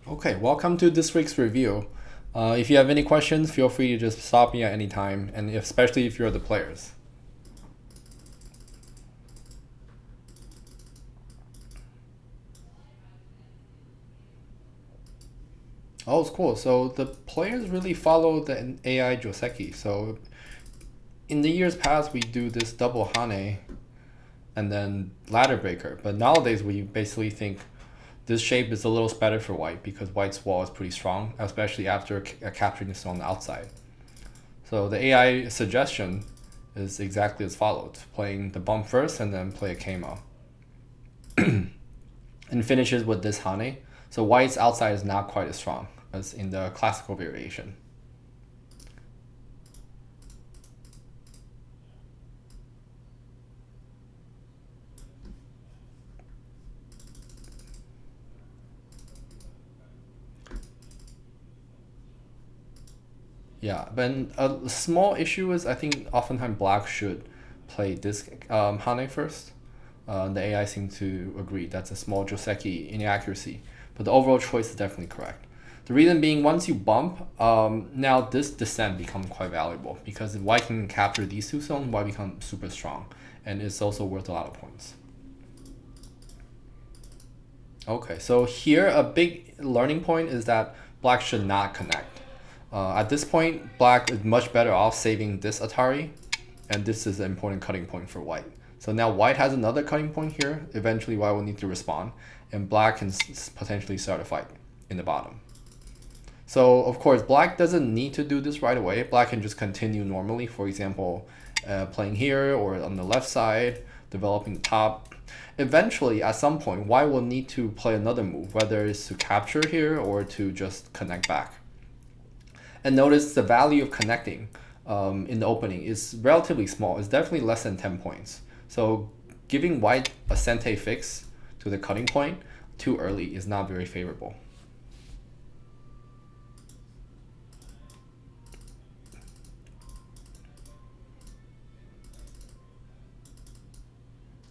Okay, welcome to this week's review. If you have any questions, feel free to just stop me at any time, and especially if you're the players. Oh, it's cool. So the players really follow the AI Joseki. So in the years past, we do this double Hane and then ladder breaker. But nowadays, we basically think this shape is a little better for white because white's wall is pretty strong, especially after capturing the stone on the outside. So the AI suggestion is exactly as follows: playing the bump first and then play a Keima. And finishes with this Hane. So white's outside is not quite as strong as in the classical variation. Yeah, but a small issue is I think oftentimes black should play this Hane first. The AI seem to agree that's a small Joseki inaccuracy, but the overall choice is definitely correct. The reason being, once you bump, now this descent becomes quite valuable because if white can capture these two stones, white becomes super strong, and it's also worth a lot of points. Okay, so here a big learning point is that black should not connect. At this point, black is much better off saving this Atari, and this is an important cutting point for white. So now white has another cutting point here. Eventually, white will need to respond, and black can potentially start a fight in the bottom. So of course, black doesn't need to do this right away. Black can just continue normally. For example, playing here or on the left side, developing the top. Eventually, at some point, white will need to play another move, whether it's to capture here or to just connect back. And notice the value of connecting in the opening is relatively small. It's definitely less than 10 points. So giving white a Sente fix to the cutting point too early is not very favorable.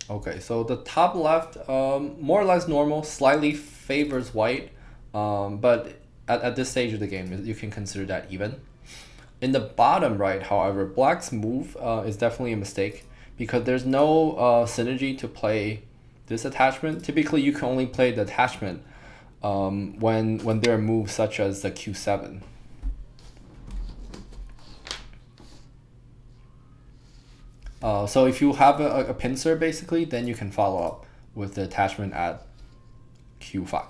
Okay, so the top left, more or less normal, slightly favors white, but at this stage of the game, you can consider that even. In the bottom right, however, black's move is definitely a mistake because there's no synergy to play this attachment. Typically, you can only play the attachment when there are moves such as the Q7. So if you have a pincer, basically, then you can follow up with the attachment at Q5.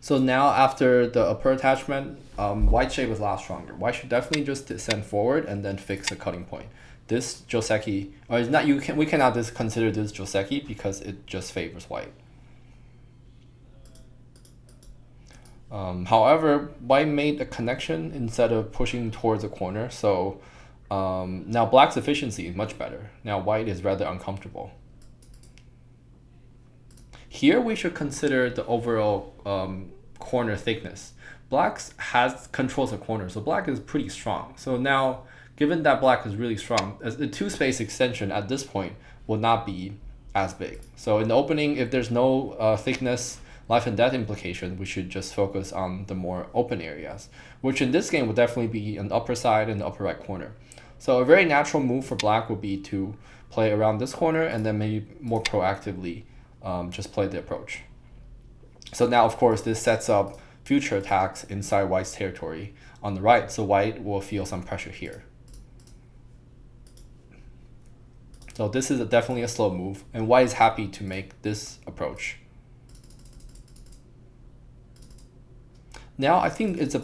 So now after the upper attachment, white shape is a lot stronger. White should definitely just descend forward and then fix a cutting point. This Joseki, or it's not, we cannot consider this Joseki because it just favors white. However, white made a connection instead of pushing towards a corner, so now black's efficiency is much better. Now white is rather uncomfortable. Here we should consider the overall corner thickness. Black's has controls a corner, so black is pretty strong. So now, given that black is really strong, the two space extension at this point will not be as big. So in the opening, if there's no thickness, life and death implication, we should just focus on the more open areas, which in this game would definitely be an upper side and the upper right corner. So a very natural move for black would be to play around this corner and then maybe more proactively just play the approach. So now, of course, this sets up future attacks inside white's territory on the right, so white will feel some pressure here. So this is definitely a slow move, and white is happy to make this approach. Now, I think it's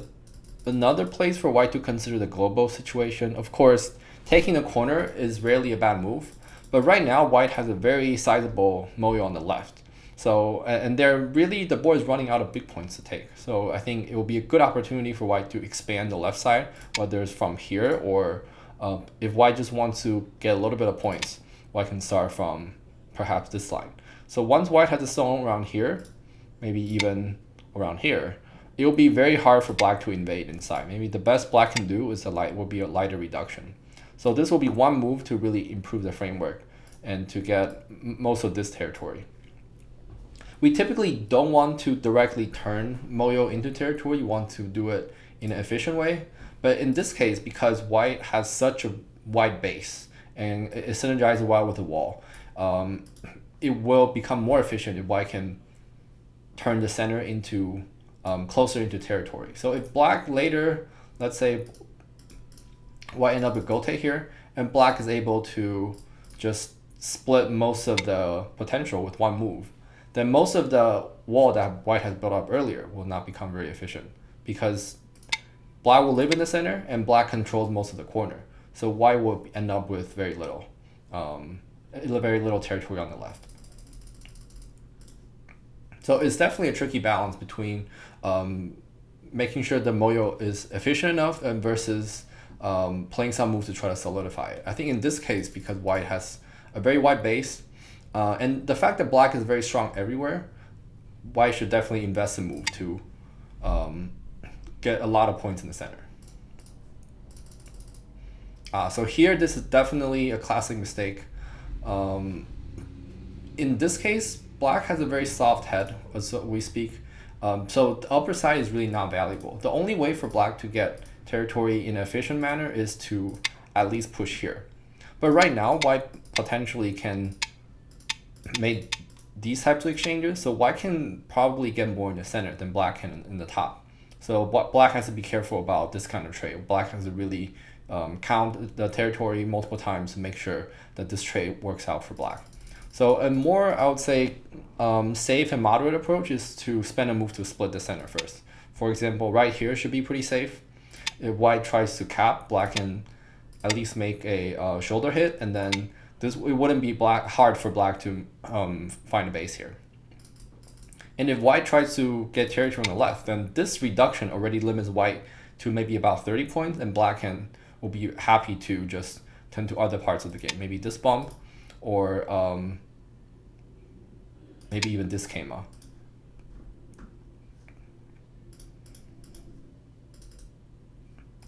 another place for white to consider the global situation. Of course, taking a corner is rarely a bad move, but right now, white has a very sizable moyo on the left. So, and they're really, the board is running out of big points to take. So I think it will be a good opportunity for white to expand the left side, whether it's from here or if white just wants to get a little bit of points, white can start from perhaps this line. So once white has a stone around here, maybe even around here, it will be very hard for black to invade inside. Maybe the best black can do is will be a lighter reduction. So this will be one move to really improve the framework. and to get most of this territory. We typically don't want to directly turn Moyo into territory. You want to do it in an efficient way. But in this case, because white has such a wide base and it synergizes well with the wall, it will become more efficient if white can turn the center into closer into territory. So if black later, let's say white end up with gote here, and black is able to just split most of the potential with one move, then most of the wall that white has built up earlier will not become very efficient because black will live in the center and black controls most of the corner. So white will end up with very little territory on the left. So it's definitely a tricky balance between making sure the Moyo is efficient enough and versus playing some moves to try to solidify it. I think in this case, because white has a very wide base, and the fact that black is very strong everywhere, white should definitely invest a move to get a lot of points in the center. So here, this is definitely a classic mistake. In this case, black has a very soft head, as we speak. So the upper side is really not valuable. The only way for black to get territory in an efficient manner is to at least push here. But right now, white potentially can make these types of exchanges. So white can probably get more in the center than black can in the top. So black has to be careful about this kind of trade. Black has to really count the territory multiple times to make sure that this trade works out for black. So a more, I would say, safe and moderate approach is to spend a move to split the center first. For example, right here should be pretty safe. If white tries to cap, black can at least make a shoulder hit, and then it wouldn't be hard for black to find a base here. And if white tries to get territory on the left, then this reduction already limits white to maybe about 30 points, and black will be happy to just turn to other parts of the game. Maybe this bump, or maybe even this Kema.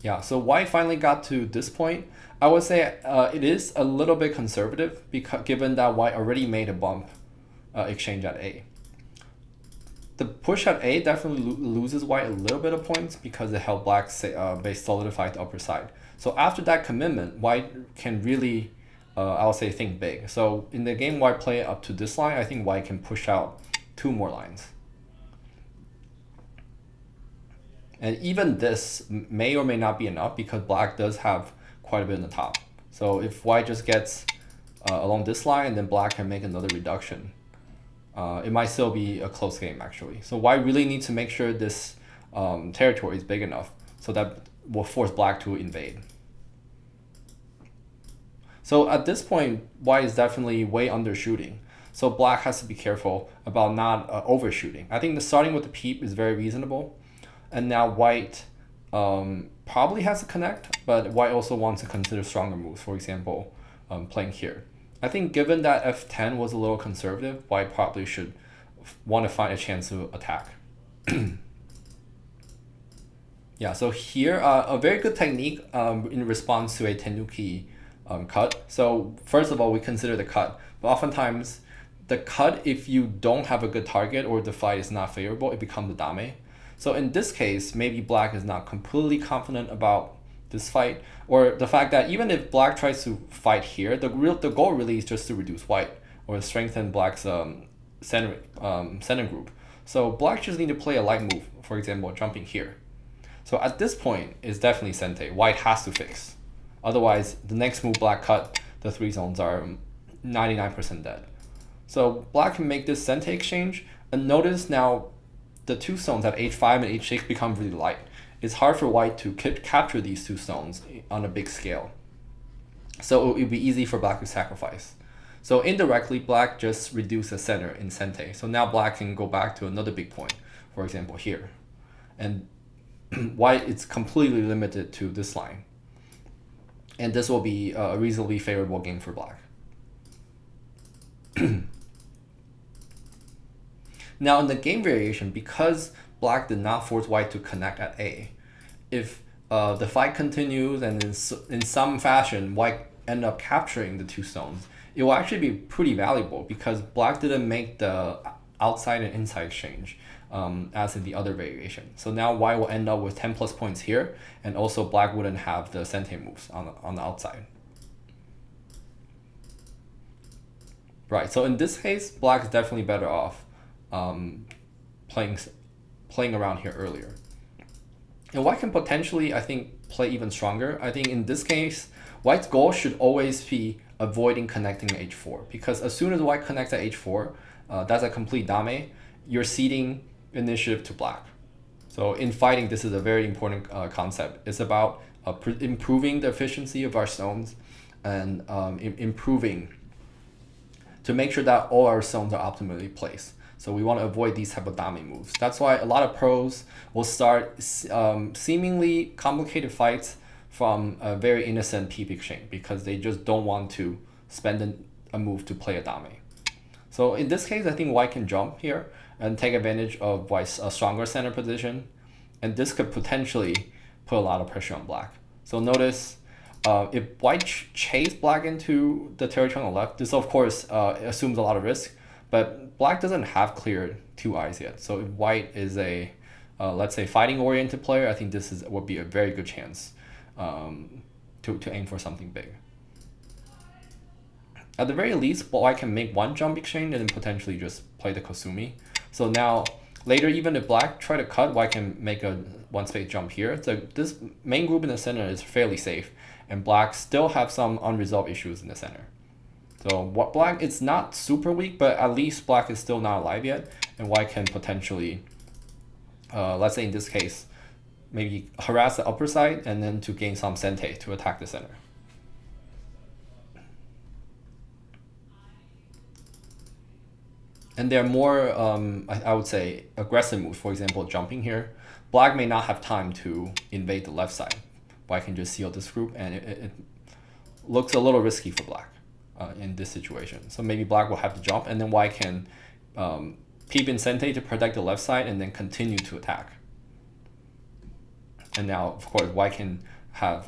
Yeah, so white finally got to this point. I would say it is a little bit conservative because given that white already made a bump exchange at A. The push at A definitely loses white a little bit of points because it helped black base solidify the upper side. So after that commitment, white can really, I would say, think big. So in the game white play up to this line, I think white can push out 2 more lines. And even this may or may not be enough because black does have quite a bit in the top. So if white just gets along this line, then black can make another reduction. It might still be a close game actually. So white really needs to make sure this territory is big enough so that will force black to invade. So at this point, white is definitely way undershooting. So black has to be careful about not overshooting. I think the starting with the peep is very reasonable. And now white probably has to connect, but white also wants to consider stronger moves. For example, playing here. I think given that f10 was a little conservative, white probably should want to find a chance to attack. Yeah, so here, a very good technique in response to a tenuki cut. So first of all, we consider the cut. But oftentimes, the cut, if you don't have a good target or the fight is not favorable, it becomes a dame. So in this case, maybe black is not completely confident about this fight, or the fact that even if black tries to fight here, the goal really is just to reduce white or strengthen black's center group. So black just need to play a light move, for example, jumping here. So at this point, it's definitely sente. White has to fix. Otherwise, the next move black cut, the 3 zones are 99% dead. So black can make this sente exchange, and notice now the 2 stones at h5 and h6 become really light. It's hard for white to capture these 2 stones on a big scale. So it would be easy for black to sacrifice. So indirectly, black just reduced the center in sente. So now black can go back to another big point, for example, here. And white is completely limited to this line. And this will be a reasonably favorable game for black. Now in the game variation, because black did not force white to connect at A, if the fight continues and in some fashion white end up capturing the 2 stones, it will actually be pretty valuable because black didn't make the outside and inside exchange as in the other variation. So now white will end up with 10 plus points here, and also black wouldn't have the sente moves on the outside. Right, so in this case, black is definitely better off playing around here earlier. And white can potentially, I think, play even stronger. I think in this case, white's goal should always be avoiding connecting h4, because as soon as white connects at h4, that's a complete dame. You're ceding initiative to black. So in fighting, this is a very important concept. It's about improving the efficiency of our stones and improving to make sure that all our stones are optimally placed. So we want to avoid these type of dame moves. That's why a lot of pros will start seemingly complicated fights from a very innocent peep exchange because they just don't want to spend a move to play a dame. So in this case, I think white can jump here and take advantage of white's stronger center position. And this could potentially put a lot of pressure on black. So notice if white chase black into the territory on the left, this of course assumes a lot of risk, but black doesn't have cleared two eyes yet. So if white is a, let's say, fighting oriented player, I think this would be a very good chance to aim for something big. At the very least, white can make one jump exchange and then potentially just play the Kosumi. So now, later, even if black try to cut, white can make a one space jump here. So this main group in the center is fairly safe, and black still have some unresolved issues in the center. So what black, it's not super weak, but at least black is still not alive yet, and white can potentially, let's say in this case, maybe harass the upper side and then to gain some sente to attack the center. And there are more, I would say, aggressive moves. For example, jumping here. Black may not have time to invade the left side. White can just seal this group, and it looks a little risky for black in this situation. So maybe black will have to jump, and then white can peep in sente to protect the left side and then continue to attack. And now, of course, white can have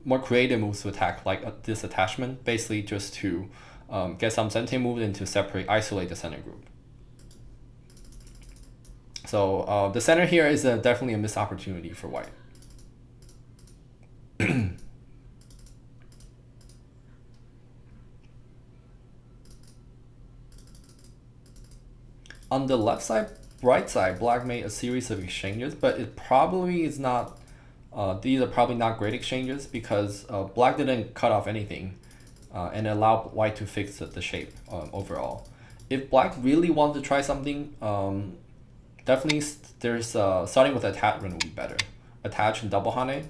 more creative moves to attack, like this attachment, basically just to get some sente moves and to isolate the center group. So the center here is definitely a missed opportunity for white. On the left side, right side, black made a series of exchanges, but it probably is not, these are probably not great exchanges because black didn't cut off anything and allowed white to fix the shape overall. If black really wants to try something, definitely there's starting with attachment would be better. Attach and double hane.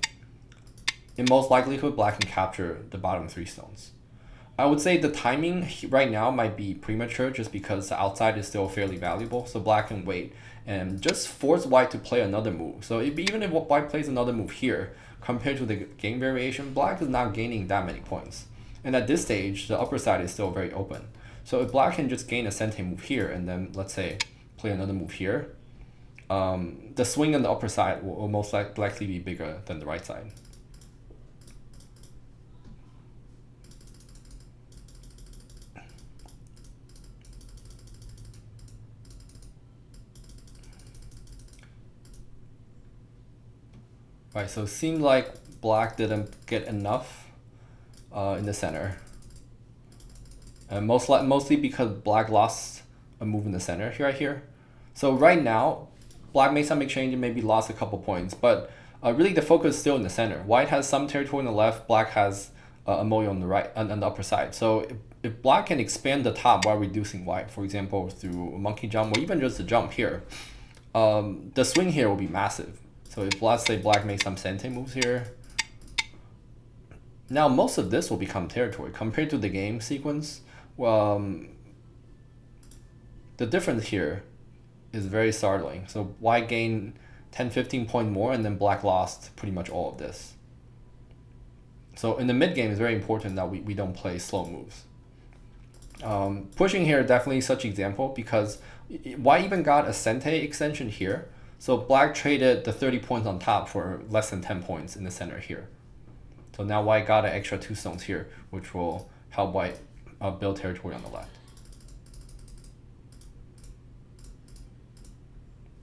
In most likelihood, black can capture the bottom three stones. I would say the timing right now might be premature just because the outside is still fairly valuable. So black can wait and just force white to play another move. So even if white plays another move here, compared to the game variation, black is not gaining that many points. And at this stage, the upper side is still very open. So if black can just gain a sente move here and then, let's say, play another move here, the swing on the upper side will most likely be bigger than the right side. Right, so it seemed like black didn't get enough in the center. And mostly because black lost a move in the center right here. So right now, black made some exchange and maybe lost a couple points, but really the focus is still in the center. White has some territory on the left, black has a moyo on the right, on the upper side. So if black can expand the top while reducing white, for example, through a monkey jump or even just a jump here, the swing here will be massive. So if let's say black makes some sente moves here, now most of this will become territory. Compared to the game sequence, the difference here is very startling. So white gained 10-15 points more and then black lost pretty much all of this. So in the mid game, it's very important that we don't play slow moves. Pushing here definitely such example because white even got a sente extension here. So black traded the 30 points on top for less than 10 points in the center here. So now white got an extra 2 stones here, which will help white build territory on the left.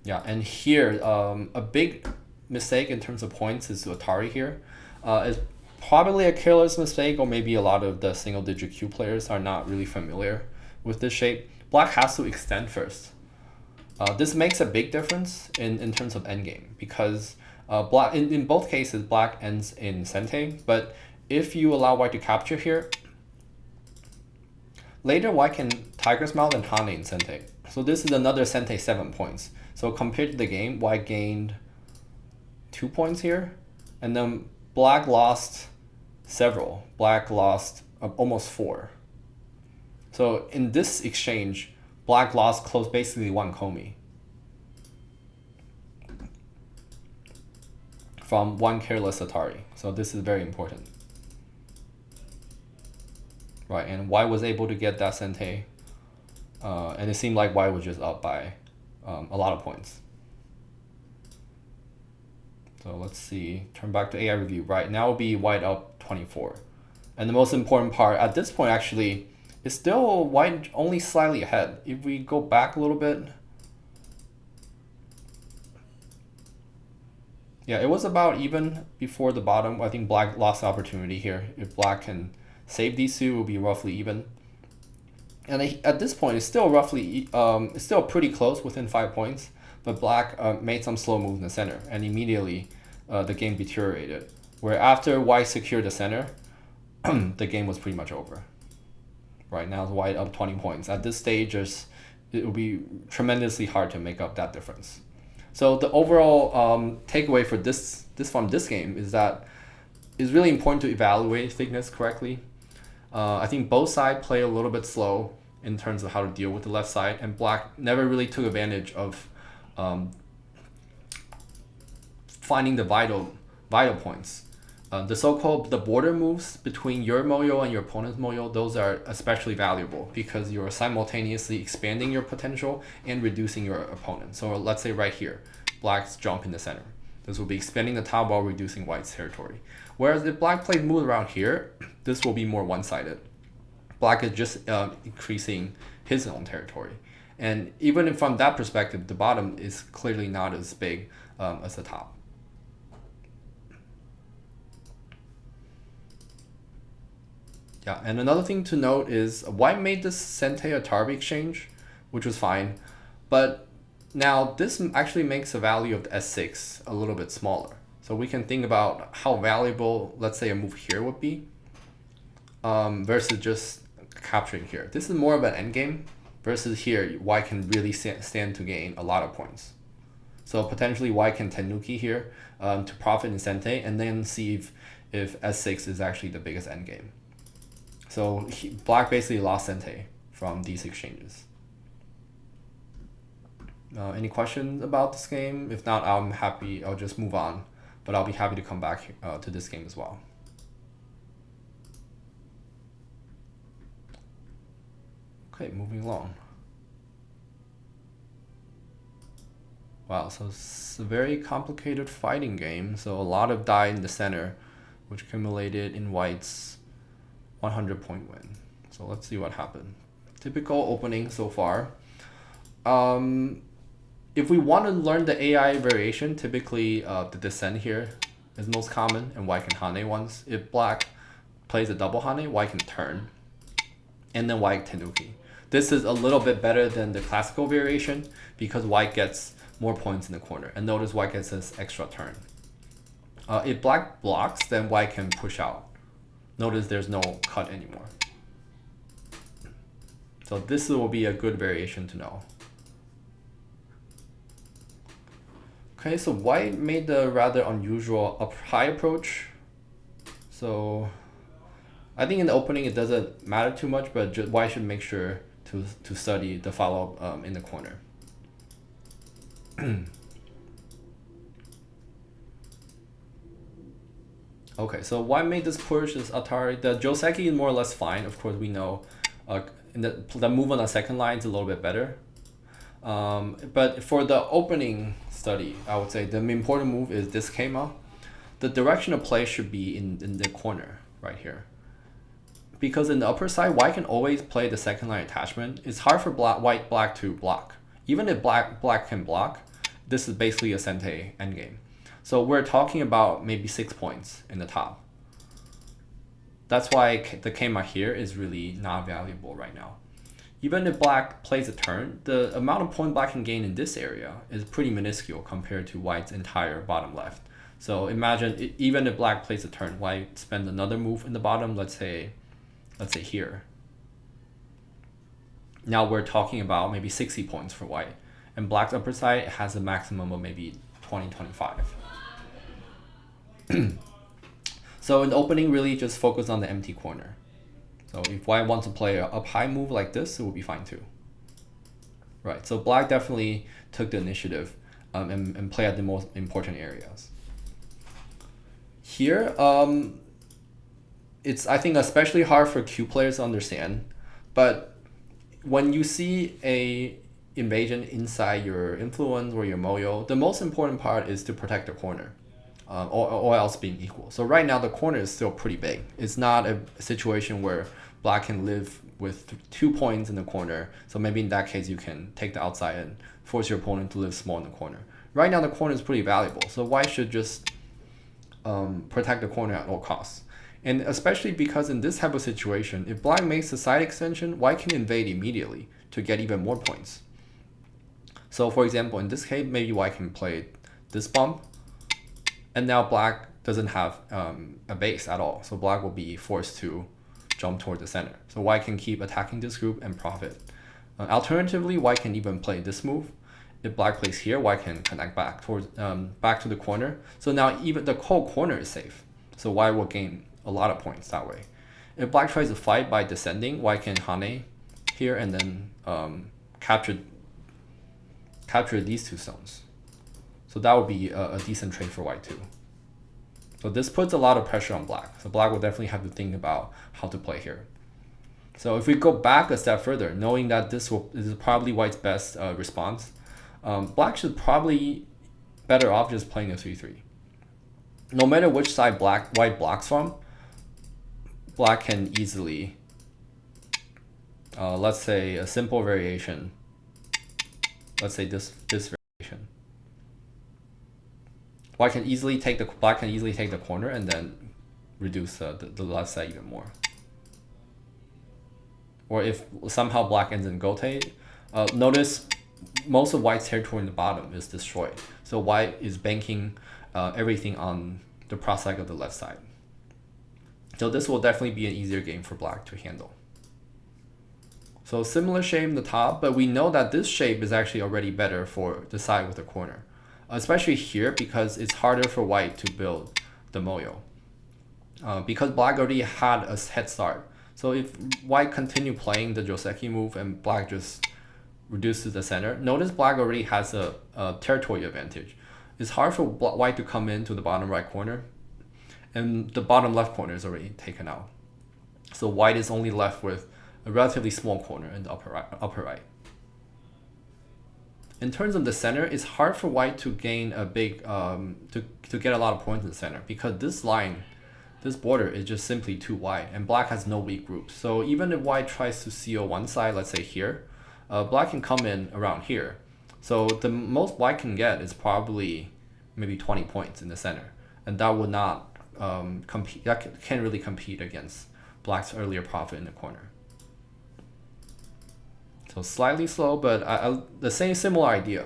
Yeah, and here, a big mistake in terms of points is Atari here. It's probably a careless mistake, or maybe a lot of the single-digit Q players are not really familiar with this shape. Black has to extend first. This makes a big difference in terms of endgame, because black in both cases, black ends in sente, but if you allow white to capture here, later white can Tiger's Mouth and Hane in sente. So this is another sente 7 points. So compared to the game, white gained 2 points here, and then black lost several. Black lost almost 4. So in this exchange, black lost close basically 1 komi from 1 careless Atari. So this is very important. Right, and white was able to get that sente, and it seemed like white was just up by a lot of points. So let's see, turn back to AI review. Right, now will be white up 24. And the most important part at this point actually is still white only slightly ahead. If we go back a little bit, yeah, it was about even before the bottom. I think black lost the opportunity here. If black can save these two, it will be roughly even. And at this point, it's still roughly, it's still pretty close, within 5 points. But black made some slow move in the center, and immediately the game deteriorated. Where after white secured the center, the game was pretty much over. Right now, white up 20 points. At this stage, it will be tremendously hard to make up that difference. So the overall takeaway for from this game is that it's really important to evaluate thickness correctly. I think both sides play a little bit slow in terms of how to deal with the left side, and black never really took advantage of finding the vital points. The so-called border moves between your moyo and your opponent's moyo, those are especially valuable because you're simultaneously expanding your potential and reducing your opponent. So let's say right here, black's jump in the center. This will be expanding the top while reducing white's territory. Whereas if black plays move around here, this will be more one-sided. Black is just increasing his own territory. And even from that perspective, the bottom is clearly not as big as the top. Yeah, and another thing to note is white made this sente Atari exchange, which was fine, but now this actually makes the value of the S6 a little bit smaller. So we can think about how valuable, let's say, a move here would be versus just capturing here. This is more of an endgame versus here, white can really stand to gain a lot of points. So potentially white can tenuki here to profit in sente, and then see if S6 is actually the biggest endgame. So black basically lost sente from these exchanges. Any questions about this game? If not, I'll just move on, but I'll be happy to come back to this game as well. Okay, moving along. Wow, so it's a very complicated fighting game. So a lot of die in the center, which accumulated in white's 100-point win. So let's see what happened. Typical opening so far. If we want to learn the AI variation, typically the descent here is most common, and white can hane once. If black plays a double hane, white can turn, and then white tenuki. This is a little bit better than the classical variation because white gets more points in the corner. And notice white gets this extra turn. If black blocks, then white can push out. Notice there's no cut anymore. So this will be a good variation to know. Okay, so white made the rather unusual up-high approach. So I think in the opening it doesn't matter too much, but white should make sure to study the follow-up in the corner. Okay, so white made this push is Atari. The Joseki is more or less fine. Of course, we know the move on the second line is a little bit better. But for the opening study, I would say the important move is this Keima. The direction of play should be in the corner right here. because in the upper side, white can always play the second line attachment. It's hard for black to block. Even if black can block, this is basically a Sente endgame. So we're talking about maybe 6 points in the top. That's why the Kema here is really not valuable right now. Even if black plays a turn, the amount of point black can gain in this area is pretty minuscule compared to white's entire bottom left. So imagine even if black plays a turn, white spend another move in the bottom, let's say here. Now we're talking about maybe 60 points for white. And black's upper side has a maximum of maybe 20, 25. So in the opening, really just focus on the empty corner. So if white wants to play a up high move like this, it will be fine too. Right, so black definitely took the initiative and played at the most important areas. Here, it's, I think, especially hard for Q players to understand, but when you see a invasion inside your influence or your moyo, the most important part is to protect the corner, or else being equal. So right now the corner is still pretty big. It's not a situation where black can live with 2 points in the corner. So maybe in that case you can take the outside and force your opponent to live small in the corner. Right now the corner is pretty valuable, so white should just protect the corner at all costs. And especially because in this type of situation, if black makes the side extension, white can invade immediately to get even more points. So for example, in this case, maybe white can play this bump, and now black doesn't have a base at all. So black will be forced to jump toward the center. So white can keep attacking this group and profit. Alternatively, white can even play this move. If black plays here, white can connect back towards back to the corner. So now even the whole corner is safe. So white will gain a lot of points that way. If black tries to fight by descending, white can Hane here and then capture these 2 stones. So that would be a decent trade for white too. So this puts a lot of pressure on black. So black will definitely have to think about how to play here. So if we go back a step further, knowing that this is probably white's best response, black should probably better off just playing a 3-3. No matter which side white blocks from, black can easily, let's say a simple variation, let's say this variation. Black can easily take the corner and then reduce the left side even more. Or if somehow black ends in gote, notice most of white's territory in the bottom is destroyed. So white is banking everything on the prospect of the left side. So this will definitely be an easier game for black to handle. So similar shape in the top, but we know that this shape is actually already better for the side with the corner. Especially here because it's harder for white to build the moyo. Because black already had a head start. So if white continue playing the Joseki move and black just reduces the center, notice black already has a territory advantage. It's hard for white to come into the bottom right corner, and the bottom left corner is already taken out. So white is only left with a relatively small corner in the upper right. In terms of the center, it's hard for white to gain a big, to get a lot of points in the center because this line, this border is just simply too wide and black has no weak groups. So even if white tries to seal one side, let's say here, black can come in around here. So the most white can get is probably maybe 20 points in the center. And that would not compete, that can't really compete against black's earlier profit in the corner. So slightly slow, but the same similar idea.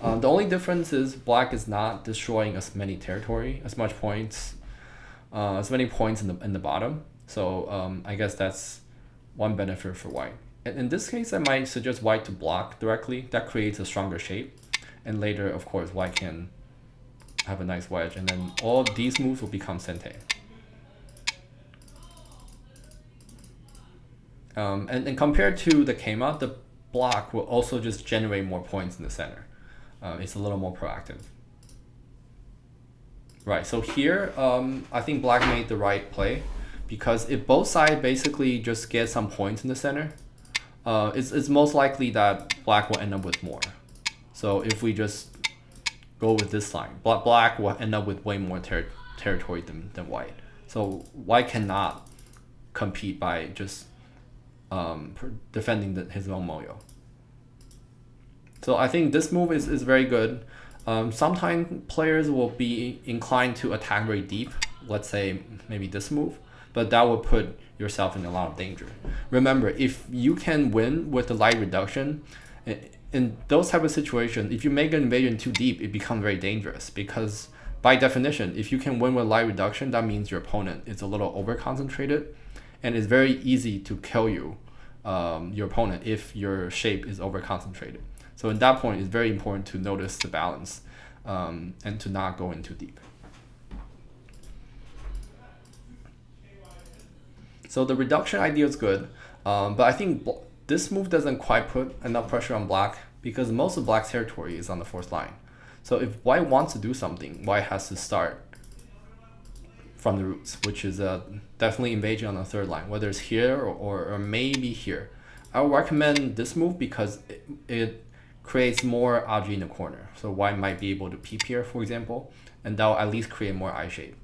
The only difference is black is not destroying as many points in the bottom. So I guess that's one benefit for white. And in this case, I might suggest white to block directly. That creates a stronger shape. And later, of course, white can have a nice wedge, and then all of these moves will become Sente. And compared to the Kema, the block will also just generate more points in the center. It's a little more proactive. Right, so here, I think black made the right play because if both sides basically just get some points in the center, it's most likely that black will end up with more. So if we just go with this line, black will end up with way more territory than white. So white cannot compete by just defending his own moyo. So I think this move is very good. Sometimes players will be inclined to attack very deep, let's say maybe this move, but that will put yourself in a lot of danger. Remember, if you can win with the light reduction, in those type of situations, if you make an invasion too deep, it becomes very dangerous, because by definition, if you can win with light reduction, that means your opponent is a little over concentrated, and it's very easy to kill you, your opponent, if your shape is over concentrated. So in that point, it's very important to notice the balance, and to not go in too deep. So the reduction idea is good, but I think this move doesn't quite put enough pressure on black, because most of black's territory is on the fourth line. So if white wants to do something, white has to start from the roots, which is definitely invasion on the third line, whether it's here or maybe here. I would recommend this move because it creates more Aji in the corner. So white might be able to peep here, for example, and that will at least create more I shape.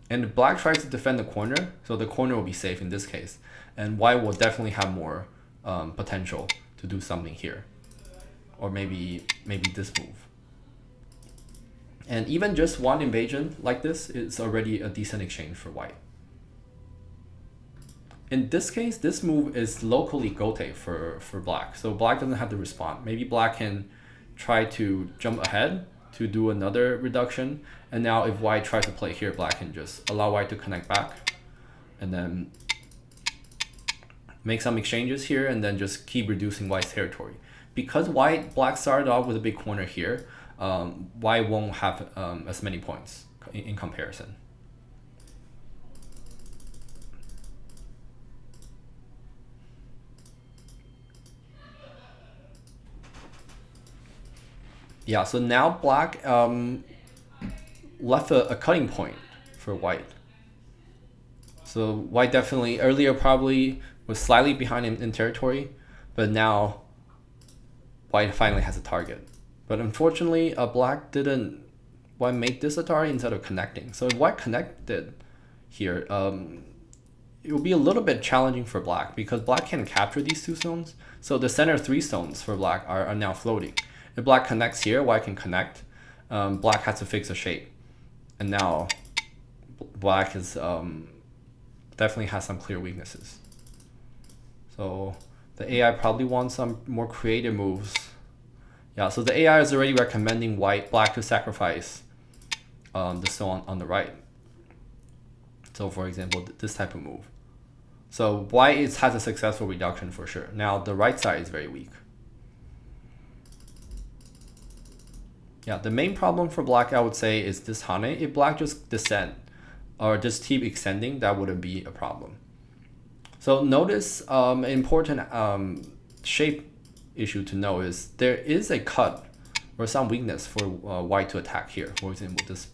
And black tries to defend the corner, so the corner will be safe in this case. And white will definitely have more potential to do something here. Or maybe this move. And even just one invasion like this is already a decent exchange for white. In this case, this move is locally gote for black. So black doesn't have to respond. Maybe black can try to jump ahead to do another reduction. And now if white tries to play here, black can just allow white to connect back. And then make some exchanges here and then just keep reducing white's territory. Because black started off with a big corner here, white won't have as many points in comparison. Yeah, so now black left a cutting point for white. So white definitely earlier probably was slightly behind in territory, but now white finally has a target. But unfortunately, white made this Atari instead of connecting. So if white connected here, it will be a little bit challenging for black because black can capture these two stones. So the center 3 stones for black are now floating. If black connects here, white can connect. Black has to fix a shape. And now black is definitely has some clear weaknesses. So the AI probably wants some more creative moves. Yeah, so the AI is already recommending black to sacrifice the stone on the right. So for example, this type of move. So white has a successful reduction for sure. Now the right side is very weak. Yeah, the main problem for black, I would say, is this Hane. If black just descend or just keep extending, that wouldn't be a problem. So notice an important shape issue to know is there is a cut or some weakness for white to attack here. For example, this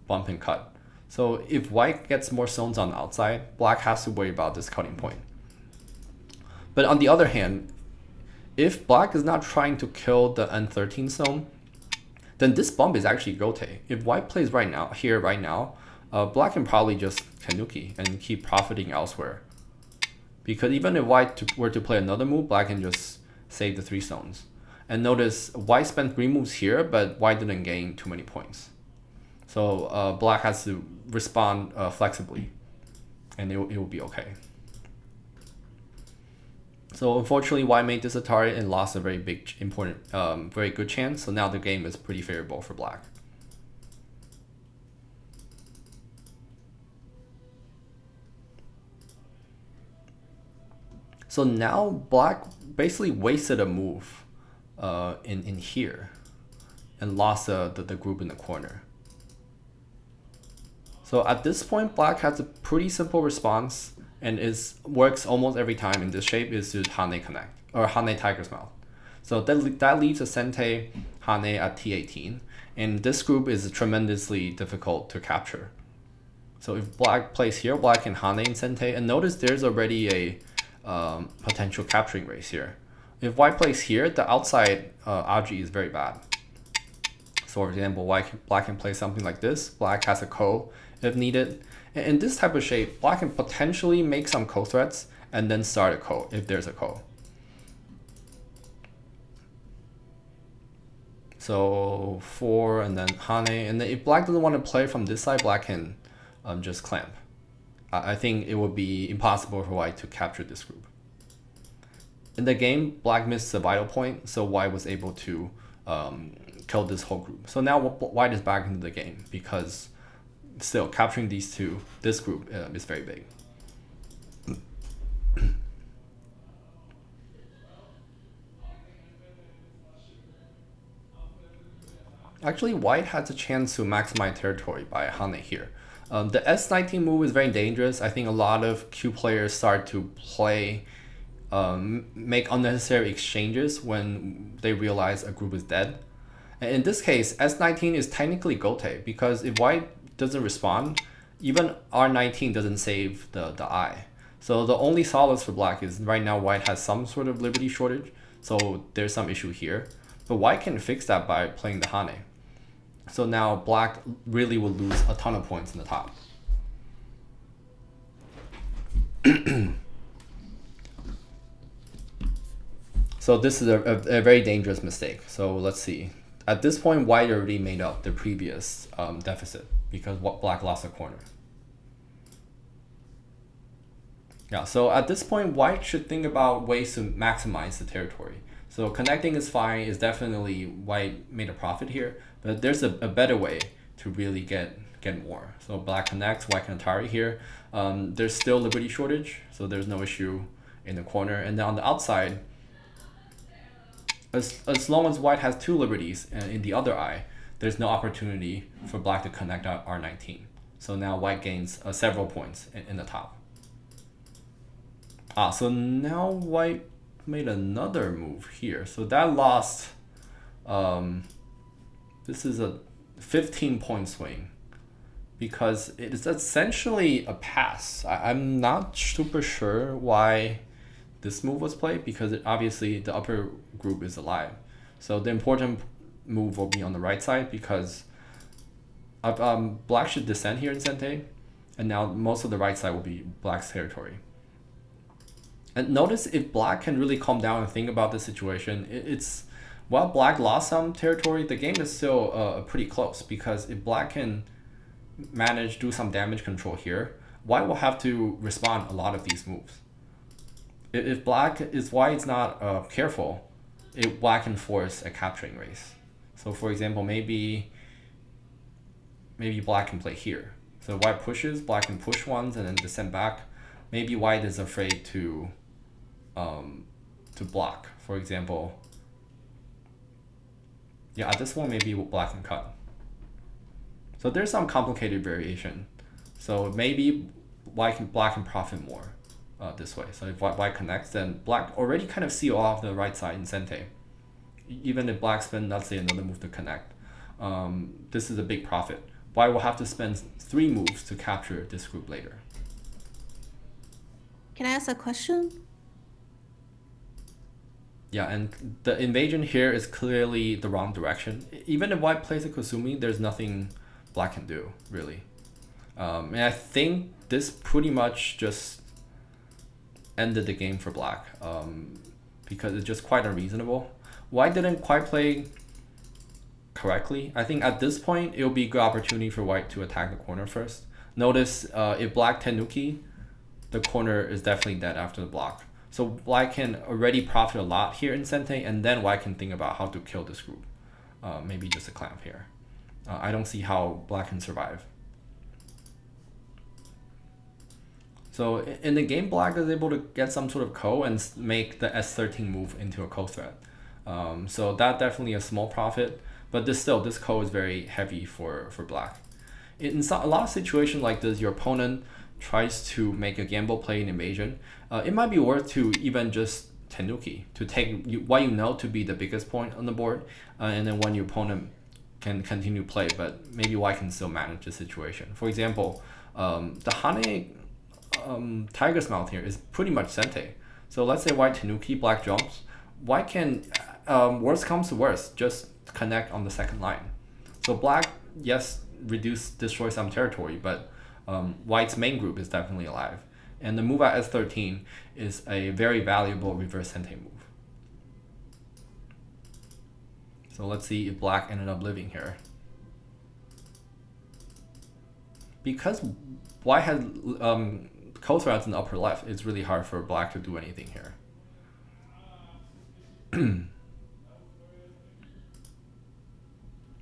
bump and cut. So if white gets more stones on the outside, black has to worry about this cutting point. But on the other hand, if black is not trying to kill the N13 stone, then this bump is actually gote. If white plays right now, black can probably just Kanuki and keep profiting elsewhere. Because even if white were to play another move, black can just save the 3 stones. And notice white spent 3 moves here, but white didn't gain too many points. So black has to respond flexibly, and it will be okay. So unfortunately, white made this Atari and lost a very big, important, very good chance. So now the game is pretty favorable for black. So now black basically wasted a move in here and lost the group in the corner. So at this point, black has a pretty simple response and works almost every time in this shape is to Hane connect or Hane Tiger's Mouth. So that leaves a Sente Hane at T18, and this group is tremendously difficult to capture. So if black plays here, black can Hane in Sente, and notice there's already a potential capturing race here. If white plays here, the outside Aji is very bad. So for example, black can play something like this. Black has a Ko if needed. In this type of shape, black can potentially make some co-threats and then start a ko if there's a ko. So 4 and then Hane, and then if black doesn't want to play from this side, black can just clamp. I think it would be impossible for white to capture this group. In the game, black missed a vital point, so white was able to kill this whole group. So now white is back into the game because still capturing this group is very big. Actually, white has a chance to maximize territory by Hane here. The S19 move is very dangerous. I think a lot of Q players start to play, make unnecessary exchanges when they realize a group is dead. And in this case, S19 is technically Gote because if white doesn't respond, even R19 doesn't save the eye. So the only solace for black is right now white has some sort of liberty shortage, so there's some issue here. But white can fix that by playing the Hane. So now black really will lose a ton of points in the top. So this is a very dangerous mistake. So let's see. At this point, white already made up the previous deficit because black lost a corner. Yeah, so at this point, white should think about ways to maximize the territory. So connecting is fine, is definitely white made a profit here, but there's a better way to really get more. So black connects, white can Atari here. There's still liberty shortage, so there's no issue in the corner. And then on the outside, as long as white has 2 liberties in the other eye, there's no opportunity for black to connect out R19. So now white gains several points in the top. So now white made another move here. So that lost, this is a 15-point swing because it is essentially a pass. I'm not super sure why this move was played because obviously the upper group is alive. So the important move will be on the right side because black should descend here in Sente, and now most of the right side will be black's territory. And notice if black can really calm down and think about the situation, while black lost some territory, the game is still pretty close because if black can manage do some damage control here, white will have to respond a lot of these moves. If white is not careful, black can force a capturing race. So for example, maybe black can play here. So white pushes, black can push once and then descend back. Maybe white is afraid to block. For example, yeah, at this one maybe black can cut. So there's some complicated variation. So maybe black can profit more this way. So if white connects, then black already kind of seal off the right side in Sente. Even if black spend, let's say, another move to connect, this is a big profit. White will have to spend 3 moves to capture this group later. Can I ask a question? Yeah, and the invasion here is clearly the wrong direction. Even if white plays a Kusumi, there's nothing black can do, really. And I think this pretty much just ended the game for black because it's just quite unreasonable. White didn't quite play correctly. I think at this point, it will be a good opportunity for white to attack the corner first. Notice if black Tenuki, the corner is definitely dead after the block. So white can already profit a lot here in Sente, and then white can think about how to kill this group. Maybe just a clamp here. I don't see how black can survive. So in the game, black is able to get some sort of ko and make the S13 move into a ko threat. So that definitely a small profit, but this ko is very heavy for black. In a lot of situations like this, your opponent tries to make a gamble play in invasion. It might be worth to even just Tenuki to take what you know to be the biggest point on the board, and then when your opponent can continue play, but maybe white can still manage the situation. For example, the Hane Tiger's Mouth here is pretty much Sente. So let's say white Tenuki, black jumps. White can, worst comes to worst, just connect on the second line. So black, yes, destroy some territory, but white's main group is definitely alive. And the move at S13 is a very valuable reverse sente move. So let's see if black ended up living here. Because white has co-threads in the upper left, it's really hard for black to do anything here.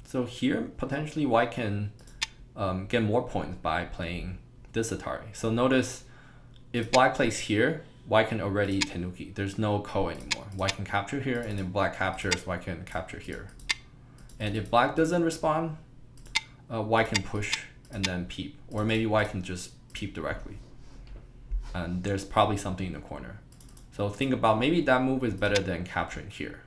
So here, potentially white can get more points by playing this Atari. So notice, if black plays here, white can already tenuki. There's no ko anymore. White can capture here, and if black captures, white can capture here. And if black doesn't respond, white can push and then peep. Or maybe white can just peep directly. And there's probably something in the corner. So think about, maybe that move is better than capturing here.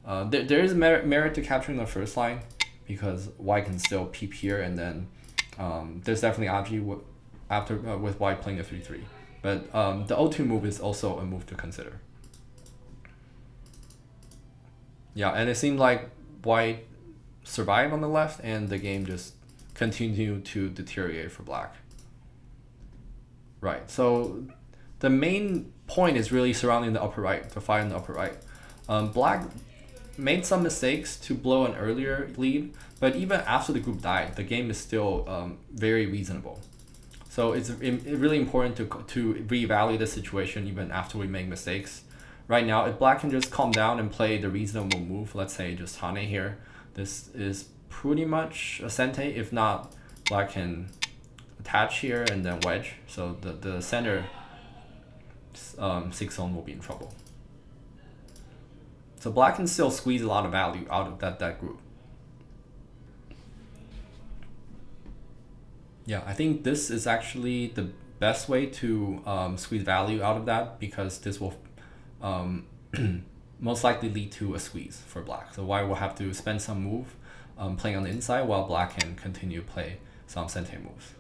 There is merit to capturing the first line, because white can still peep here, and then there's definitely Aji after with white playing a 3-3. But the O2 move is also a move to consider. Yeah, and it seemed like white survived on the left, and the game just continued to deteriorate for black. Right, so the main point is really surrounding the upper right, the fight in the upper right. Black made some mistakes to blow an earlier lead, but even after the group died, the game is still very reasonable. So it's really important to reevaluate the situation even after we make mistakes. Right now, if black can just calm down and play the reasonable move, let's say just Hane here, this is pretty much a sente. If not, black can attach here and then wedge. So the center 6 zone will be in trouble. So black can still squeeze a lot of value out of that group. Yeah, I think this is actually the best way to squeeze value out of that, because this will most likely lead to a squeeze for black. So white will have to spend some move playing on the inside, while black can continue to play some sente moves.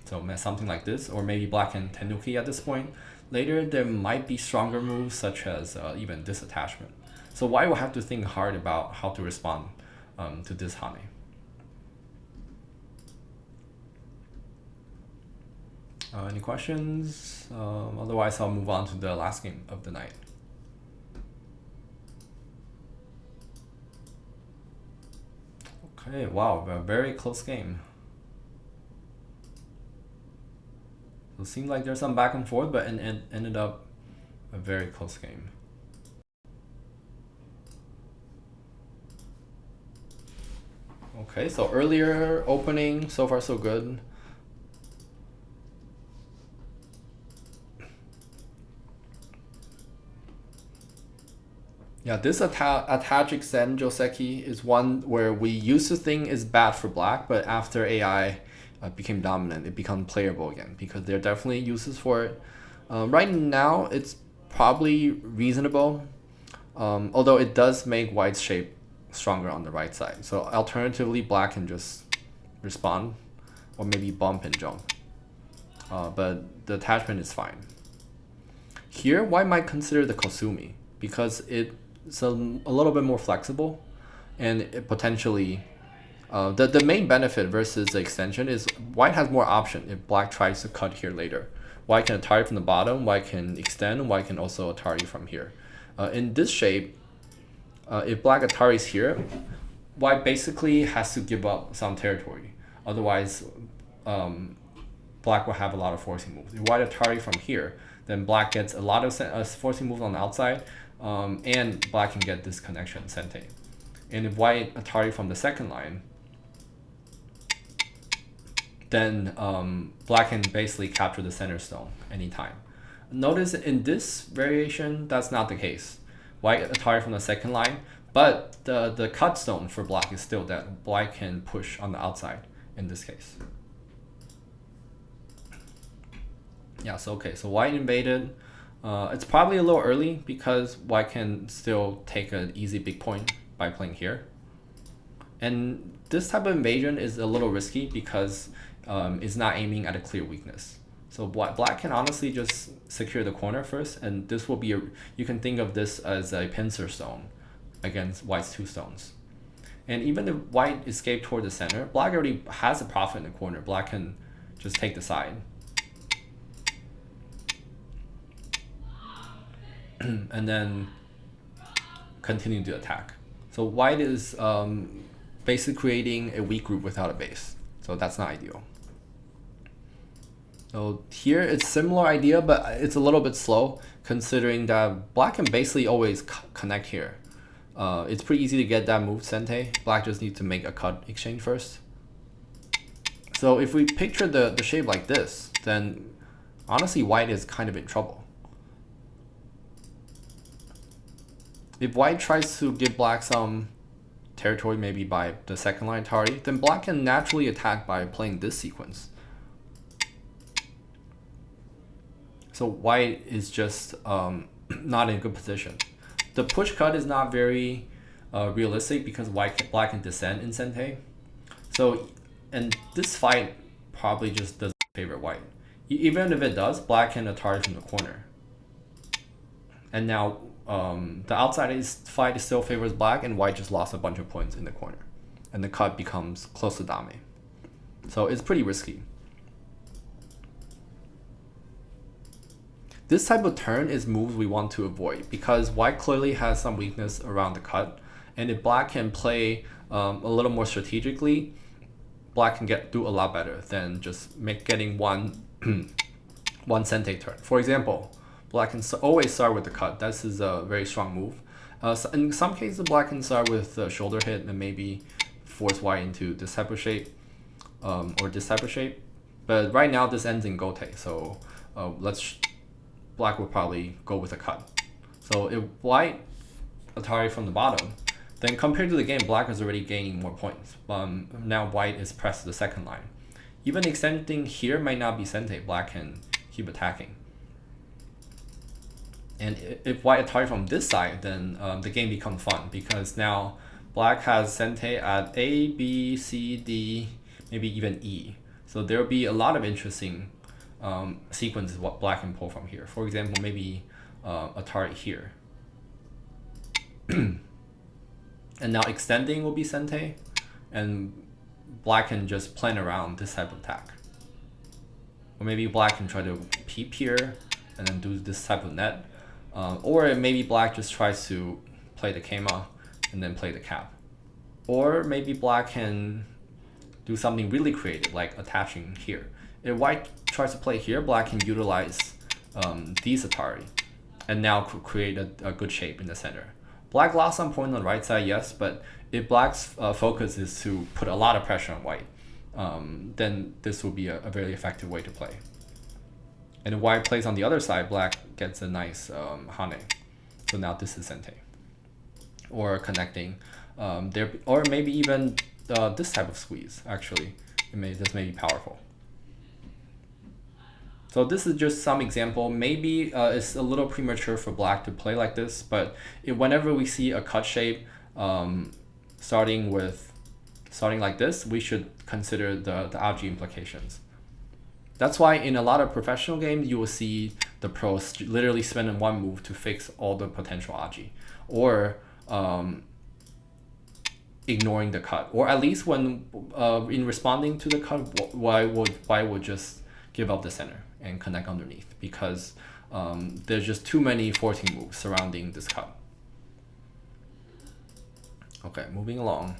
So something like this, or maybe black can tenuki at this point. Later, there might be stronger moves, such as even this attachment. So white will have to think hard about how to respond to this Hane. Any questions? Otherwise, I'll move on to the last game of the night. Okay, wow, a very close game. So it seemed like there's some back and forth, but it ended up a very close game. Okay, so earlier opening, so far so good. Yeah, this attach extend Joseki is one where we used to think is bad for black, but after AI became dominant, it became playable again, because there are definitely uses for it. Right now, it's probably reasonable, although it does make white's shape stronger on the right side. So alternatively, black can just respond, or maybe bump and jump. But the attachment is fine. Here, white might consider the Kosumi, because it's a little bit more flexible, and it potentially the main benefit versus the extension is white has more option if black tries to cut here later. White can Atari from the bottom, white can extend, white can also Atari from here. In this shape, if black Ataris here, white basically has to give up some territory. Otherwise, black will have a lot of forcing moves. If white Atari from here, then black gets a lot of forcing moves on the outside, and black can get this connection, sente. And if white Atari from the second line, then black can basically capture the center stone anytime. Notice in this variation, that's not the case. White Atari from the second line, but the cut stone for black is still that white can push on the outside in this case. Yeah, so okay, so white invaded. It's probably a little early because white can still take an easy big point by playing here. And this type of invasion is a little risky because it's not aiming at a clear weakness. So black can honestly just secure the corner first, and this will be you can think of this as a pincer stone against white's 2 stones. And even if white escaped toward the center, black already has a profit in the corner. Black can just take the side. And then continue to attack. So white is basically creating a weak group without a base. So that's not ideal. So here it's similar idea, but it's a little bit slow considering that black can basically always connect here. It's pretty easy to get that move Sente. Black just needs to make a cut exchange first. So if we picture the shape like this, then honestly white is kind of in trouble. If white tries to give black some territory, maybe by the second line Atari, then black can naturally attack by playing this sequence. So white is just not in a good position. The push cut is not very realistic because black can descend in Sente. So, and this fight probably just doesn't favor white. Even if it does, black can Atari from the corner. And now the outside fight still favors black, and white just lost a bunch of points in the corner. And the cut becomes close to dame. So it's pretty risky. This type of turn is moves we want to avoid because white clearly has some weakness around the cut, and if black can play a little more strategically, black can do a lot better than just getting one Sente turn. For example, black can always start with the cut. This is a very strong move. So in some cases, black can start with the shoulder hit and maybe force white into this type of shape or this type of shape. But right now, this ends in gote, so black will probably go with a cut. So if white Atari from the bottom, then compared to the game, black is already gaining more points. Now white is pressed to the second line. Even extending here might not be Sente, black can keep attacking. And if white Atari from this side, then the game becomes fun because now black has Sente at A, B, C, D, maybe even E. So there will be a lot of interesting sequences what black can pull from here. For example, maybe Atari here. And now extending will be Sente, and black can just plan around this type of attack. Or maybe black can try to peep here and then do this type of net. Or maybe black just tries to play the Keima and then play the cap. Or maybe black can do something really creative like attaching here. If white tries to play here, black can utilize these Atari and now create a good shape in the center. Black lost some point on the right side, yes, but if black's focus is to put a lot of pressure on white, then this will be a very effective way to play. And if white plays on the other side, black gets a nice hane. So now this is Sente. Or connecting there, or maybe even this type of squeeze, actually. This may be powerful. So this is just some example. Maybe it's a little premature for black to play like this, but whenever we see a cut shape starting like this, we should consider the Aji implications. That's why in a lot of professional games, you will see the pros literally spend one move to fix all the potential Aji, or ignoring the cut, or at least when in responding to the cut, why would just give up the center and connect underneath, because there's just too many forcing moves surrounding this cut. Okay, moving along.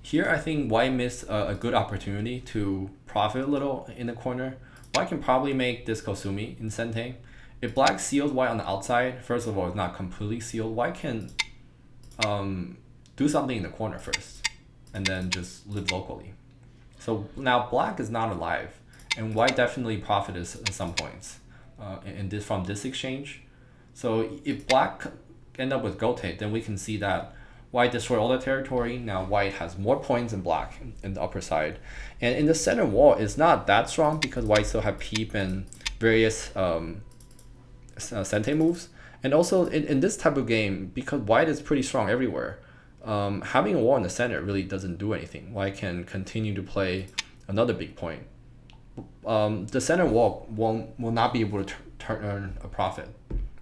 Here, I think white missed a good opportunity to profit a little in the corner. White can probably make this Kosumi in Sente. If black seals white on the outside, first of all, it's not completely sealed. White can do something in the corner first, and then just live locally. So now black is not alive, and white definitely profited at some points from this exchange. So if black end up with gote, then we can see that white destroyed all the territory. Now white has more points than black in the upper side. And in the center wall, it's not that strong because white still have peep and various Sente moves. And also in this type of game, because white is pretty strong everywhere, having a wall in the center really doesn't do anything. White can continue to play another big point. The center wall will not be able to earn a profit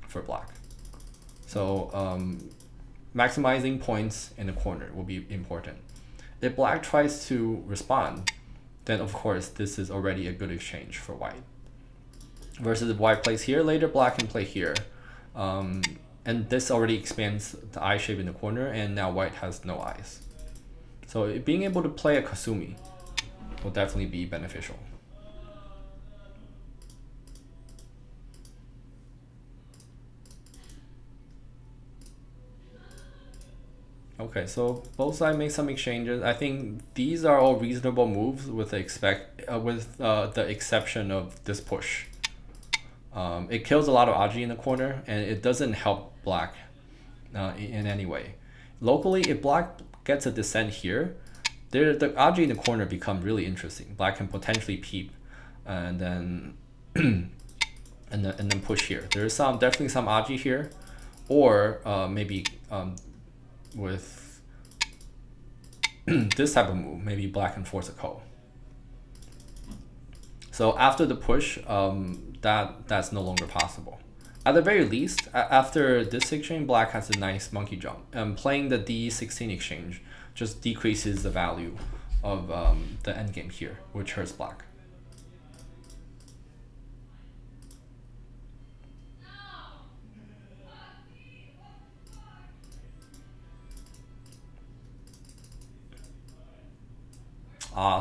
for black. So maximizing points in the corner will be important. if black tries to respond, then of course this is already a good exchange for white. Versus if white plays here, later black can play here. And this already expands the eye shape in the corner, and now white has no eyes. So being able to play a Kasumi will definitely be beneficial. Okay, so both sides make some exchanges. I think these are all reasonable moves with the exception of this push. It kills a lot of Aji in the corner, and it doesn't help black in any way. Locally, if black gets a descent here, the Aji in the corner become really interesting. Black can potentially peep, and then and then push here. There's definitely some Aji here, or maybe with this type of move, maybe black can force a ko. So after the push, that's no longer possible. At the very least, after this exchange, black has a nice monkey jump. Playing the D16 exchange just decreases the value of the endgame here, which hurts black.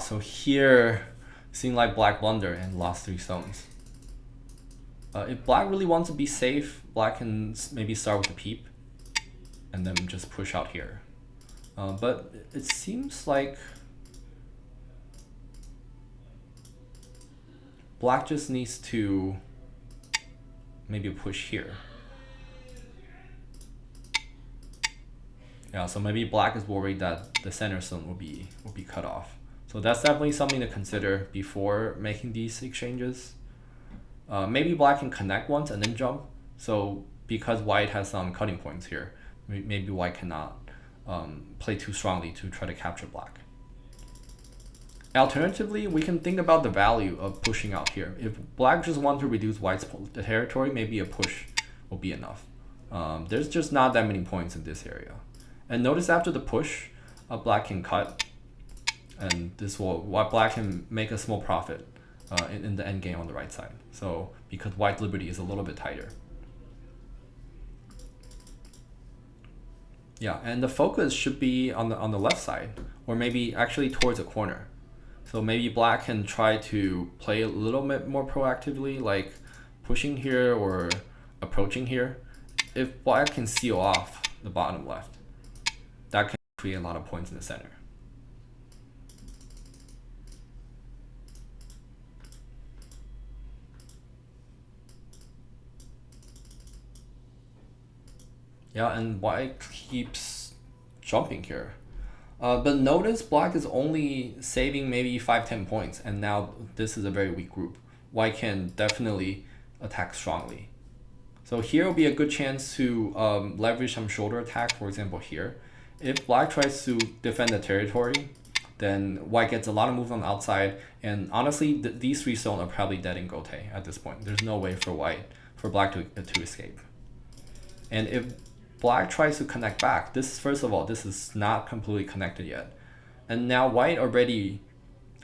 So here, seemed like black blunder and lost 3 stones. If black really wants to be safe, black can maybe start with a peep and then just push out here. But it seems like black just needs to maybe push here. Yeah, so maybe black is worried that the center stone will be cut off. So that's definitely something to consider before making these exchanges. Maybe black can connect once and then jump. So because white has some cutting points here, maybe white cannot play too strongly to try to capture black. Alternatively, we can think about the value of pushing out here. If black just wants to reduce white's territory, maybe a push will be enough. There's just not that many points in this area. And notice after the push, black can cut, and black can make a small profit in the endgame on the right side. So because white liberty is a little bit tighter. Yeah, and the focus should be on the left side, or maybe actually towards a corner. So maybe black can try to play a little bit more proactively, like pushing here or approaching here. If black can seal off the bottom left, that can create a lot of points in the center. Yeah, and white keeps jumping here. But notice black is only saving maybe 5-10 points, and now this is a very weak group. White can definitely attack strongly. So here will be a good chance to leverage some shoulder attack, for example here. If black tries to defend the territory, then white gets a lot of moves on the outside, and honestly, these 3 stones are probably dead in Gote at this point. There's no way for black to escape. And if black tries to connect back, first of all, this is not completely connected yet. And now white already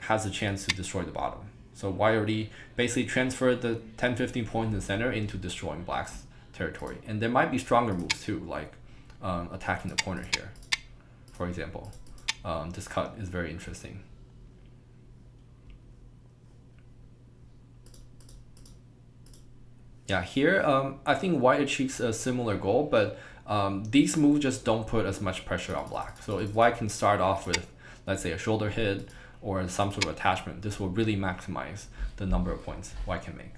has a chance to destroy the bottom. So white already basically transferred the 10-15 points in the center into destroying black's territory. And there might be stronger moves too, like attacking the corner here, for example. This cut is very interesting. Yeah, here I think white achieves a similar goal, but these moves just don't put as much pressure on black. So if white can start off with, let's say, a shoulder hit or some sort of attachment, this will really maximize the number of points white can make.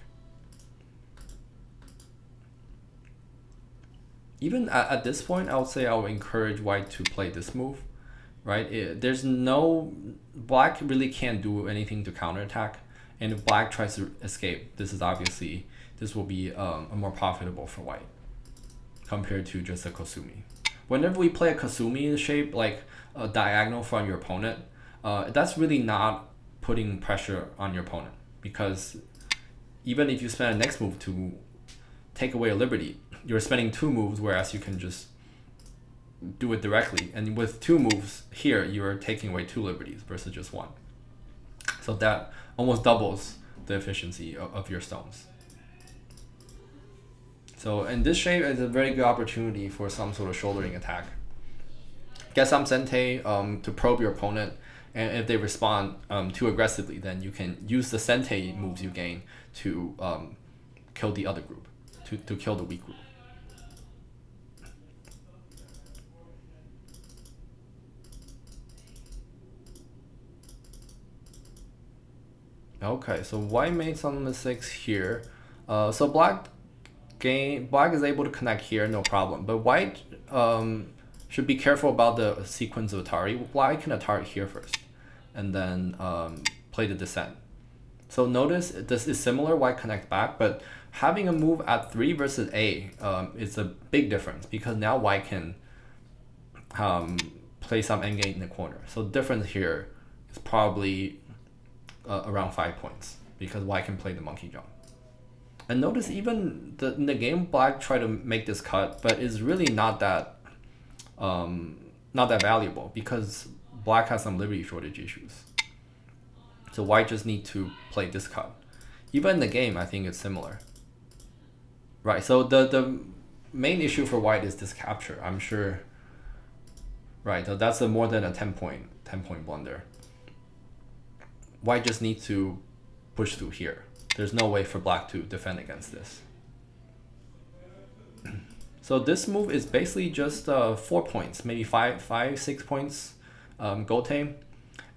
Even at this point, I would say I would encourage white to play this move, right? Black really can't do anything to counterattack, and if black tries to escape, this will be more profitable for white compared to just a Kasumi. Whenever we play a Kasumi shape, like a diagonal from your opponent, that's really not putting pressure on your opponent, because even if you spend a next move to take away a liberty, you're spending 2 moves, whereas you can just do it directly. And with 2 moves here, you're taking away 2 liberties versus just 1. So that almost doubles the efficiency of your stones. So in this shape, it's a very good opportunity for some sort of shouldering attack. Get some Sente to probe your opponent, and if they respond too aggressively, then you can use the Sente moves you gain to kill the other group, to kill the weak group. Okay, so white made some mistakes here. So black is able to connect here, no problem. But white should be careful about the sequence of Atari. White can Atari here first, and then play the descent. So notice this is similar, white connect back, but having a move at 3 versus A is a big difference, because now white can play some endgame in the corner. So the difference here is probably around 5 points, because white can play the monkey jump. And notice even in the game, black tried to make this cut, but it's really not that valuable, because black has some liberty shortage issues. So white just need to play this cut. Even in the game, I think it's similar. Right, so the main issue for white is this capture, I'm sure. Right, so that's more than a 10 point blunder. White just needs to push through here. There's no way for black to defend against this. So this move is basically just 4 points, maybe 6 points Goten.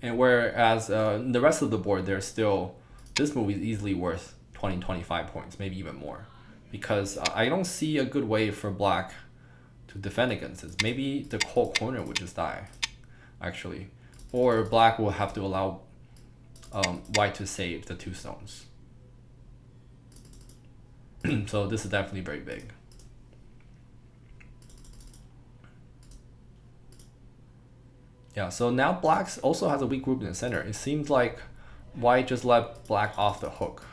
And whereas the rest of the board, this move is easily worth 20, 25 points, maybe even more. Because I don't see a good way for black to defend against this. Maybe the whole corner would just die, actually. Or black will have to allow white to save the 2 stones. So this is definitely very big. Yeah, so now black also has a weak group in the center. It seems like white just let black off the hook.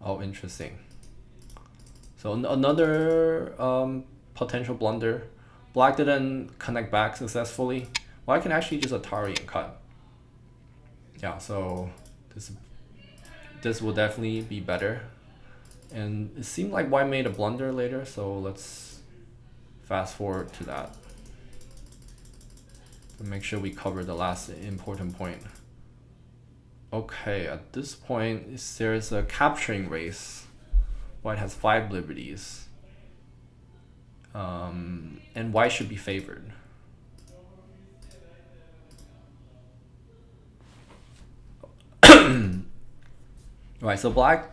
Oh, interesting. So another potential blunder. Black didn't connect back successfully. White can actually just Atari and cut. Yeah, so this will definitely be better. And it seemed like white made a blunder later, so let's fast forward to that to make sure we cover the last important point. Okay, at this point, there's a capturing race. White has 5 liberties. And white should be favored. Right, so black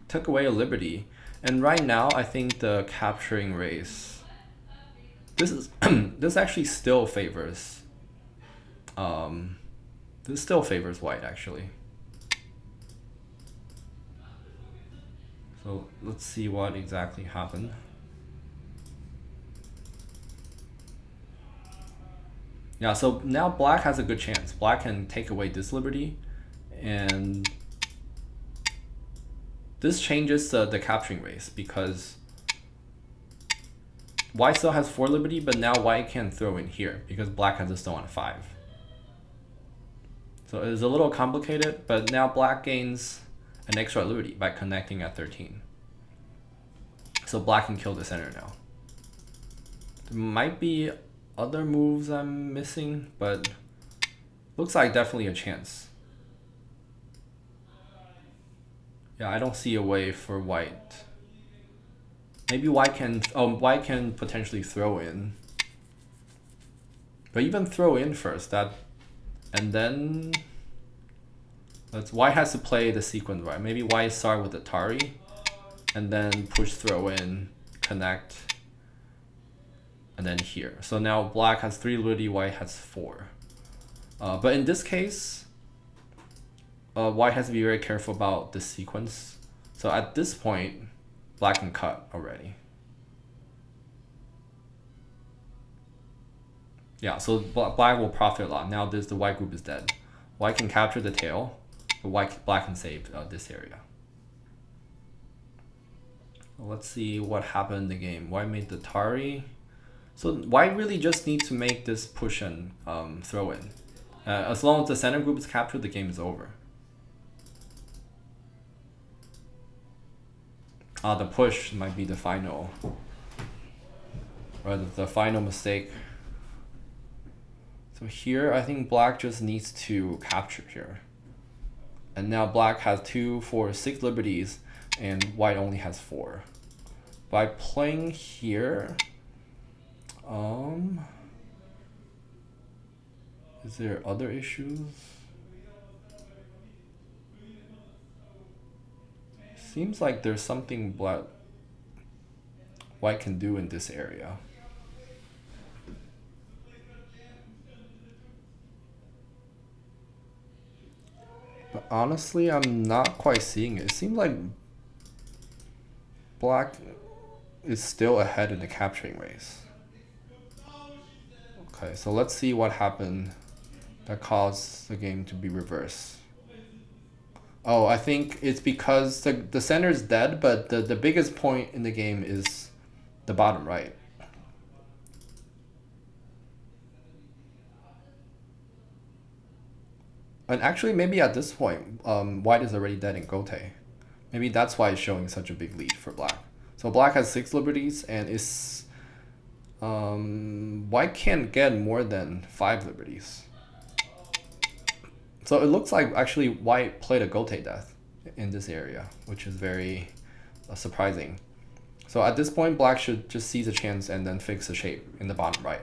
took away a liberty, and right now I think the capturing race, this actually still favors white, actually. So let's see what exactly happened. Yeah, so now black has a good chance. Black can take away this liberty, and this changes the capturing race, because white still has 4 liberty, but now white can throw in here because black has a stone on 5. So it's a little complicated, but now black gains an extra liberty by connecting at 13. So black can kill the center now. There might be other moves I'm missing, but looks like definitely a chance. Yeah, I don't see a way for white. Maybe white can potentially throw in. But even throw in first, and then white has to play the sequence right. Maybe white start with Atari and then push throw in, connect, and then here. So now black has 3 liberty, white has 4. But in this case, white has to be very careful about this sequence. So at this point, black can cut already. Yeah, so black will profit a lot. Now the white group is dead. White can capture the tail, but black can save this area. Let's see what happened in the game. White made the Atari, So white really just needs to make this push and throw in. As long as the center group is captured, the game is over. The push might be the final, or the final mistake. So here, I think black just needs to capture here. And now black has 2, 4, 6 liberties, and white only has 4. By playing here, is there other issues? Seems like there's something white can do in this area. But honestly, I'm not quite seeing it. It seems like black is still ahead in the capturing race. Okay, so let's see what happened that caused the game to be reversed. Oh, I think it's because the center is dead, but the biggest point in the game is the bottom right. And actually, maybe at this point, white is already dead in Gote. Maybe that's why it's showing such a big lead for black. So black has 6 liberties, and is white can't get more than 5 liberties. So it looks like actually white played a Gote death in this area, which is very surprising. So at this point, black should just seize a chance and then fix the shape in the bottom right.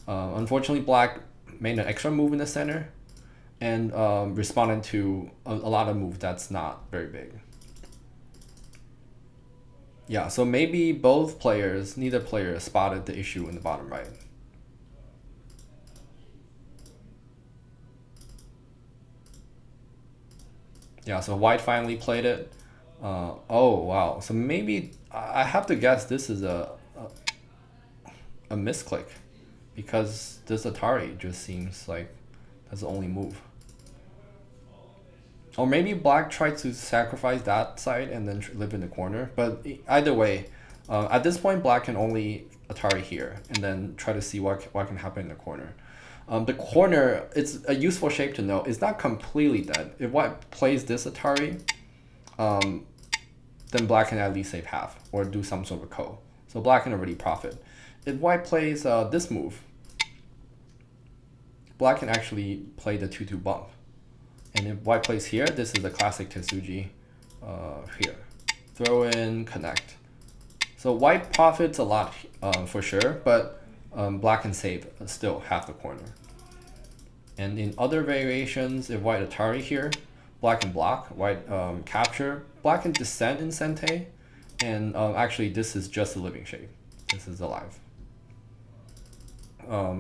Unfortunately, black made an extra move in the center and responded to a lot of moves that's not very big. Yeah, so maybe neither player spotted the issue in the bottom right. Yeah, so white finally played it. Oh, wow. So maybe I have to guess this is a misclick, because this Atari just seems like that's the only move. Or maybe black tried to sacrifice that side and then live in the corner. But either way, at this point, black can only Atari here and then try to see what can happen in the corner. The corner, it's a useful shape to know. It's not completely dead. If white plays this Atari, then black can at least save half or do some sort of ko. So black can already profit. If white plays this move, black can actually play the 2-2 bump. And if white plays here, this is a classic Tetsuji here. Throw in, connect. So white profits a lot for sure, but black can save still half the corner. And in other variations, if white Atari here, black can block, white capture, black can descend in Sente, and actually this is just a living shape. This is alive.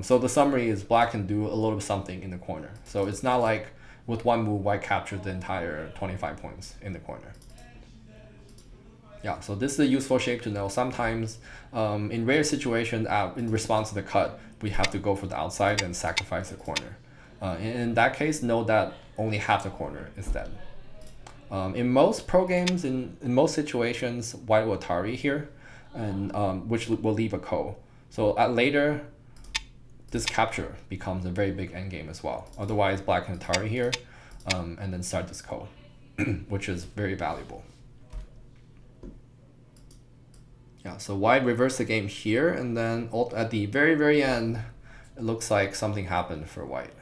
So the summary is black can do a little something in the corner. So it's not like with one move, white captured the entire 25 points in the corner. Yeah, so this is a useful shape to know. Sometimes, in rare situations, in response to the cut, we have to go for the outside and sacrifice the corner. In that case, know that only half the corner is dead. In most pro games, in most situations, white will Atari here, and which will leave a ko. So later, this capture becomes a very big endgame as well. Otherwise, black can Atari here, and then start this ko, which is very valuable. Yeah, so white reversed the game here, and then at the very, very end, it looks like something happened for white.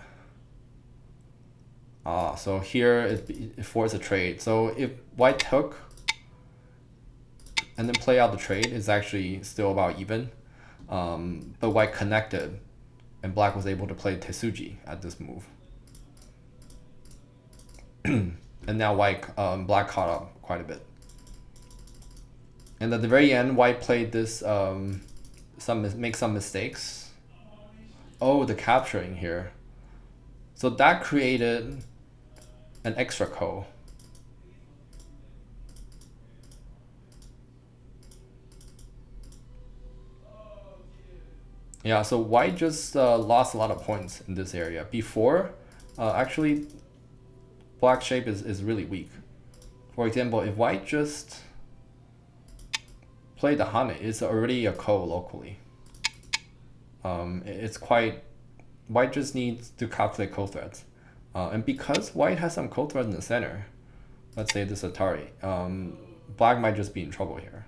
So here it forced a trade. So if white took and then play out the trade, it's actually still about even. But white connected, and black was able to play Tetsuji at this move. And now black caught up quite a bit. And at the very end, white played this, make some mistakes. Oh, the capturing here. So that created an extra ko. Yeah, so white just lost a lot of points in this area. Before, actually, black shape is really weak. For example, if white just play the Hane, it's already a ko locally. It's quite, white just needs to calculate code threads. And because white has some code threads in the center, let's say this Atari, black might just be in trouble here.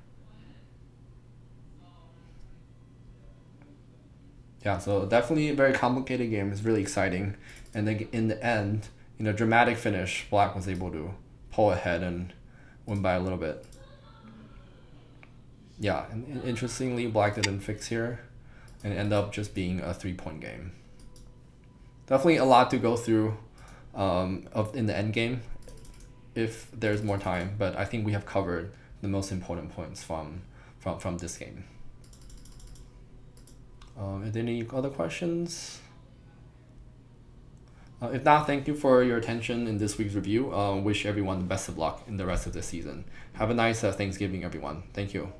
Yeah, so definitely a very complicated game. It's really exciting. And then in the end, in a dramatic finish, black was able to pull ahead and win by a little bit. Yeah, and interestingly, black didn't fix here and end up just being a 3 point game. Definitely a lot to go through of in the end game if there's more time, but I think we have covered the most important points from this game. Are there any other questions? If not, thank you for your attention in this week's review. Wish everyone the best of luck in the rest of the season. Have a nice Thanksgiving, everyone. Thank you.